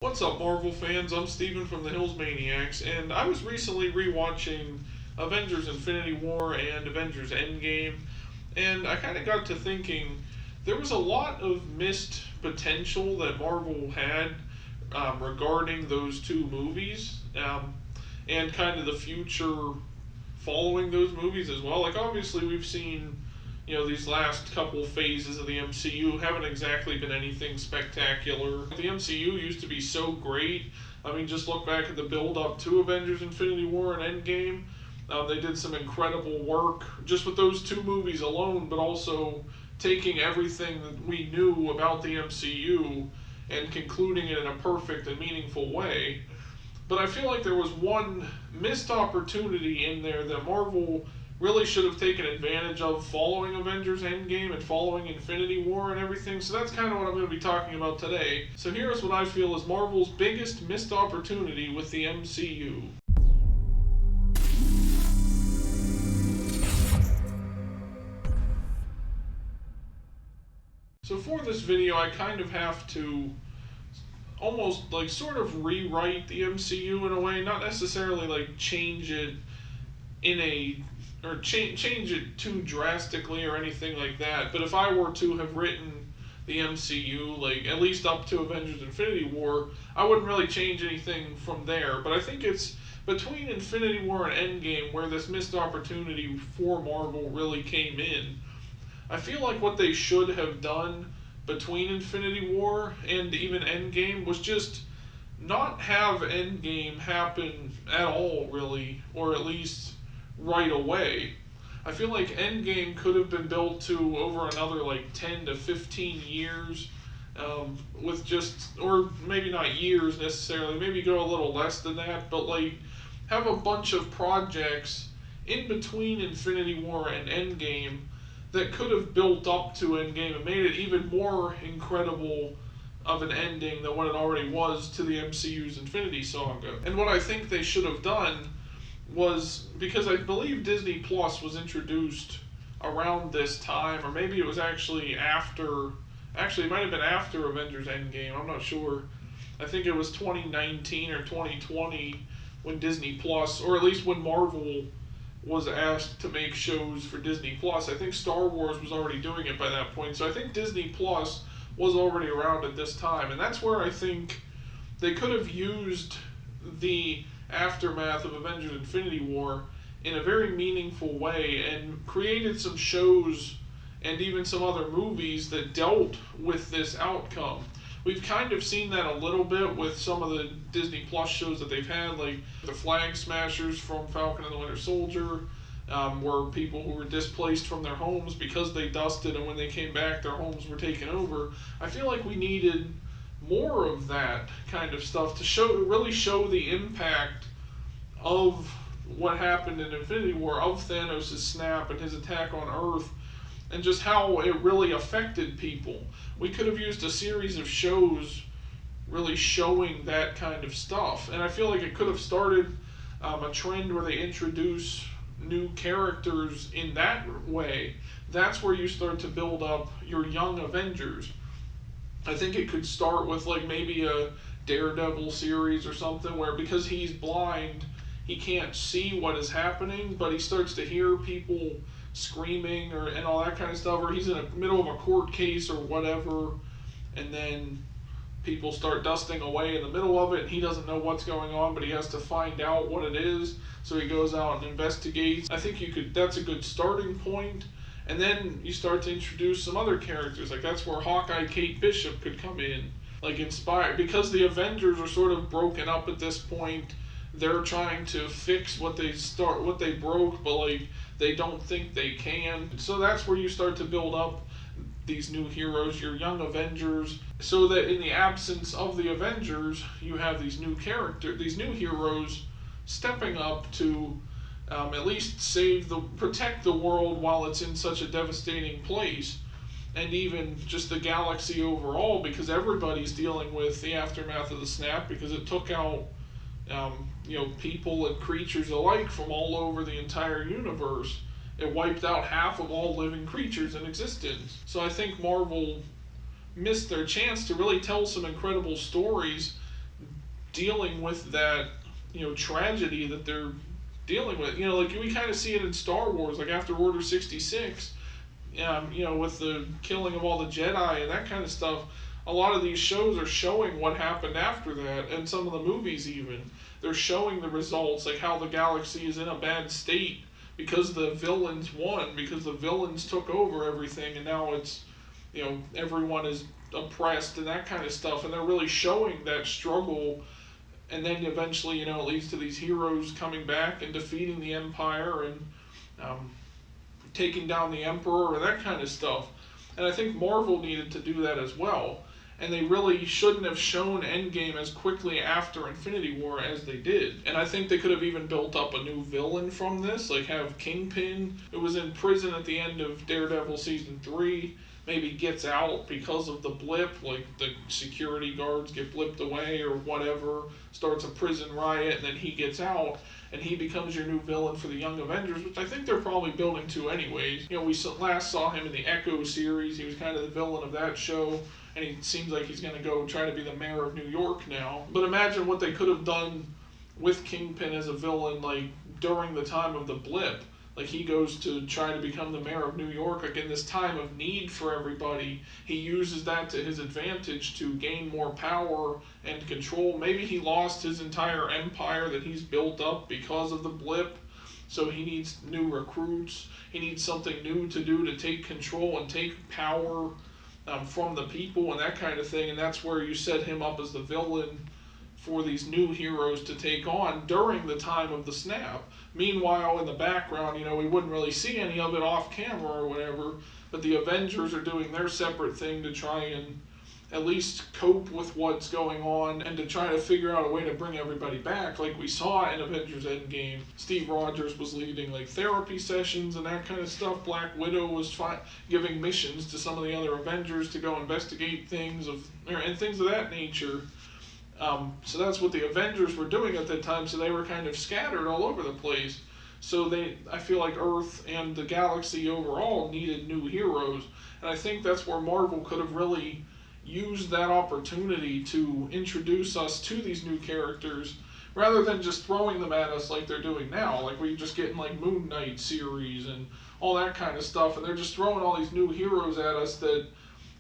What's up, Marvel fans? I'm Steven from the Hills Maniacs, and I was recently rewatching Avengers Infinity War and Avengers Endgame, and I kind of got to thinking there was a lot of missed potential that Marvel had regarding those two movies, and kind of the future following those movies as well. Like, obviously, we've seen these last couple phases of the MCU haven't exactly been anything spectacular. The MCU used to be so great. I mean, just look back at the build up to Avengers Infinity War and Endgame. They did some incredible work just with those two movies alone, but also taking everything that we knew about the MCU and concluding it in a perfect and meaningful way. But I feel like there was one missed opportunity in there that Marvel really should have taken advantage of following Avengers Endgame and following Infinity War and everything. So that's kind of what I'm going to be talking about today. So here's what I feel is Marvel's biggest missed opportunity with the MCU. So for this video, I kind of have to almost like sort of rewrite the MCU in a way, not necessarily like change it in a or change it too drastically or anything like that. But if I were to have written the MCU, like at least up to Avengers Infinity War, I wouldn't really change anything from there. But I think it's between Infinity War and Endgame where this missed opportunity for Marvel really came in. I feel like what they should have done between Infinity War and even Endgame was just not have Endgame happen at all, really, or at least right away. I feel like Endgame could have been built to over another like 10 to 15 years, with just, or maybe not years necessarily, maybe go a little less than that, but like have a bunch of projects in between Infinity War and Endgame that could have built up to Endgame and made it even more incredible of an ending than what it already was to the MCU's Infinity Saga. And what I think they should have done was, because I believe Disney Plus was introduced around this time, or maybe it was actually after, actually it might have been after Avengers Endgame, I'm not sure. I think it was 2019 or 2020 when Disney Plus, or at least when Marvel was asked to make shows for Disney Plus. I think Star Wars was already doing it by that point, so I think Disney Plus was already around at this time, and that's where I think they could have used the aftermath of Avengers Infinity War in a very meaningful way and created some shows and even some other movies that dealt with this outcome. We've kind of seen that a little bit with some of the Disney Plus shows that they've had, like the Flag Smashers from Falcon and the Winter Soldier, were people who were displaced from their homes because they dusted, and when they came back, their homes were taken over. I feel like we needed more of that kind of stuff to really show the impact of what happened in Infinity War, of Thanos' snap and his attack on Earth, and just how it really affected people. We could have used a series of shows really showing that kind of stuff, and I feel like it could have started a trend where they introduce new characters in that way. That's where you start to build up your young Avengers. I think it could start with like maybe a Daredevil series or something where, because he's blind, he can't see what is happening, but he starts to hear people screaming and all that kind of stuff, or he's in the middle of a court case or whatever, and then people start dusting away in the middle of it, and he doesn't know what's going on, but he has to find out what it is, so he goes out and investigates. I think that's a good starting point. And then you start to introduce some other characters, like that's where Hawkeye Kate Bishop could come in, like inspired, because the Avengers are sort of broken up at this point. They're trying to fix what they broke, but like they don't think they can. So that's where you start to build up these new heroes, your young Avengers, so that in the absence of the Avengers, you have these new heroes stepping up to at least protect the world while it's in such a devastating place, and even just the galaxy overall, because everybody's dealing with the aftermath of the snap, because it took out people and creatures alike from all over the entire universe. It wiped out half of all living creatures in existence. So I think Marvel missed their chance to really tell some incredible stories dealing with that, tragedy that they're dealing with. Like we kind of see it in Star Wars, like after Order 66, with the killing of all the Jedi and that kind of stuff. A lot of these shows are showing what happened after that, and some of the movies even. They're showing the results, like how the galaxy is in a bad state because the villains won, because the villains took over everything, and now it's, everyone is oppressed and that kind of stuff. And they're really showing that struggle, and then eventually, it leads to these heroes coming back and defeating the Empire and um, taking down the Emperor or that kind of stuff. And I think Marvel needed to do that as well. And they really shouldn't have shown Endgame as quickly after Infinity War as they did. And I think they could have even built up a new villain from this, like have Kingpin, who was in prison at the end of Daredevil Season 3, maybe gets out because of the blip, like the security guards get blipped away or whatever, starts a prison riot, and then he gets out, and he becomes your new villain for the Young Avengers, which I think they're probably building to anyways. We last saw him in the Echo series. He was kind of the villain of that show, and he seems like he's going to go try to be the mayor of New York now. But imagine what they could have done with Kingpin as a villain, like during the time of the blip. Like he goes to try to become the mayor of New York, like in this time of need for everybody. He uses that to his advantage to gain more power and control. Maybe he lost his entire empire that he's built up because of the blip, so he needs new recruits. He needs something new to do to take control and take power from the people and that kind of thing. And that's where you set him up as the villain for these new heroes to take on during the time of the snap. Meanwhile, in the background, we wouldn't really see any of it off camera or whatever, but the Avengers are doing their separate thing to try and at least cope with what's going on and to try to figure out a way to bring everybody back. Like we saw in Avengers Endgame, Steve Rogers was leading like therapy sessions and that kind of stuff. Black Widow was giving missions to some of the other Avengers to go investigate things and things of that nature. So that's what the Avengers were doing at that time, so they were kind of scattered all over the place. So I feel like Earth and the galaxy overall needed new heroes, and I think that's where Marvel could have really used that opportunity to introduce us to these new characters, rather than just throwing them at us like they're doing now. Like we're just getting like Moon Knight series and all that kind of stuff, and they're just throwing all these new heroes at us that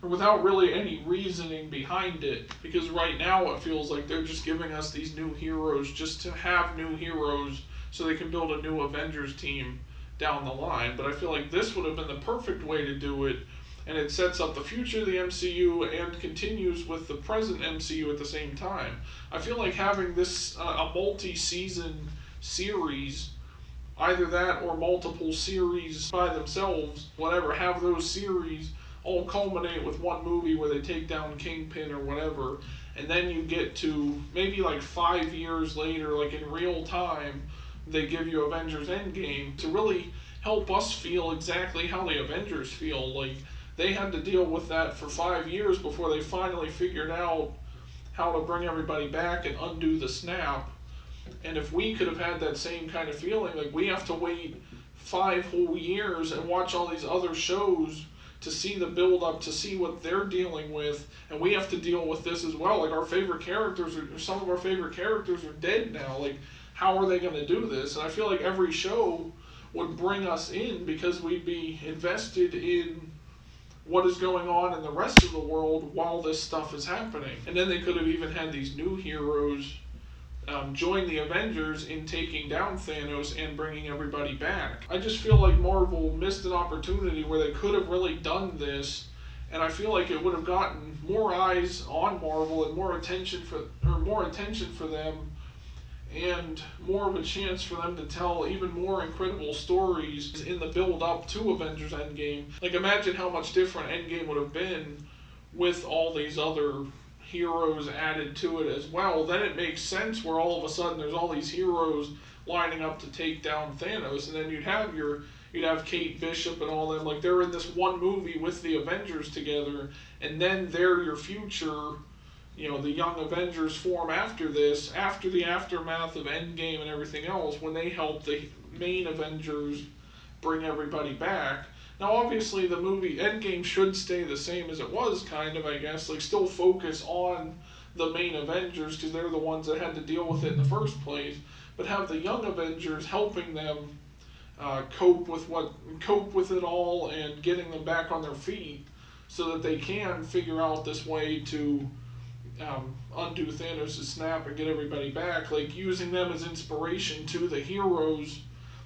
without really any reasoning behind it, because right now it feels like they're just giving us these new heroes just to have new heroes so they can build a new Avengers team down the line. But I feel like this would have been the perfect way to do it, and it sets up the future of the MCU and continues with the present MCU at the same time. I feel like having this a multi-season series, either that or multiple series by themselves, whatever, have those series all culminate with one movie where they take down Kingpin or whatever, and then you get to maybe like 5 years later, like in real time, they give you Avengers Endgame to really help us feel exactly how the Avengers feel. Like they had to deal with that for 5 years before they finally figured out how to bring everybody back and undo the snap. And if we could have had that same kind of feeling, like we have to wait 5 whole years and watch all these other shows to see the build up, to see what they're dealing with, and we have to deal with this as well. Like our favorite characters, or some of our favorite characters are dead now. Like how are they going to do this? And I feel like every show would bring us in because we'd be invested in what is going on in the rest of the world while this stuff is happening. And then they could have even had these new heroes join the Avengers in taking down Thanos and bringing everybody back. I just feel like Marvel missed an opportunity where they could have really done this, and I feel like it would have gotten more eyes on Marvel and more attention for them, and more of a chance for them to tell even more incredible stories in the build up to Avengers Endgame. Like imagine how much different Endgame would have been with all these other heroes added to it as well. Then it makes sense where all of a sudden there's all these heroes lining up to take down Thanos, and then you'd have Kate Bishop and all them, like they're in this one movie with the Avengers together, and then they're your future, the Young Avengers form after this, after the aftermath of Endgame and everything else, when they help the main Avengers bring everybody back. Now, obviously, the movie Endgame should stay the same as it was, kind of, I guess. Like, still focus on the main Avengers, because they're the ones that had to deal with it in the first place, but have the young Avengers helping them cope with it all and getting them back on their feet, so that they can figure out this way to undo Thanos' snap and get everybody back. Like, using them as inspiration to the heroes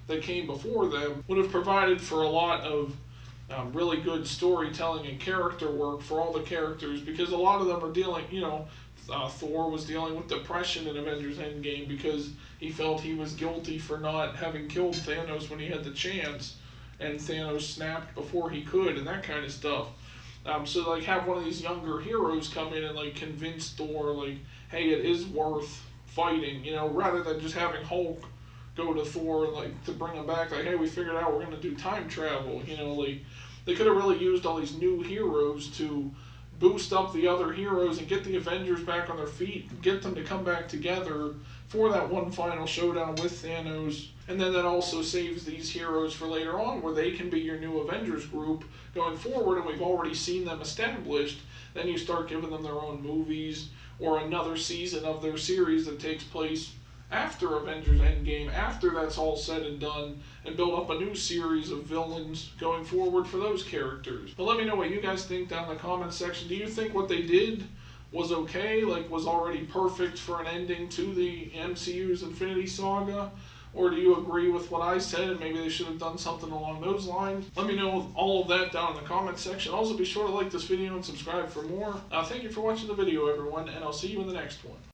that came before them would have provided for a lot of really good storytelling and character work for all the characters, because a lot of them are dealing, Thor was dealing with depression in Avengers Endgame because he felt he was guilty for not having killed Thanos when he had the chance, and Thanos snapped before he could, and that kind of stuff. So like, have one of these younger heroes come in and like convince Thor, like, hey, it is worth fighting, rather than just having Hulk go to Thor like to bring him back, like, hey, we figured out we're gonna do time travel, like they could have really used all these new heroes to boost up the other heroes and get the Avengers back on their feet, get them to come back together for that one final showdown with Thanos. And then that also saves these heroes for later on, where they can be your new Avengers group going forward, and we've already seen them established. Then you start giving them their own movies or another season of their series that takes place after Avengers Endgame, after that's all said and done, and build up a new series of villains going forward for those characters. But let me know what you guys think down in the comments section. Do you think what they did was okay, like was already perfect for an ending to the MCU's Infinity Saga? Or do you agree with what I said and maybe they should have done something along those lines? Let me know all of that down in the comments section. Also, be sure to like this video and subscribe for more. Thank you for watching the video, everyone, and I'll see you in the next one.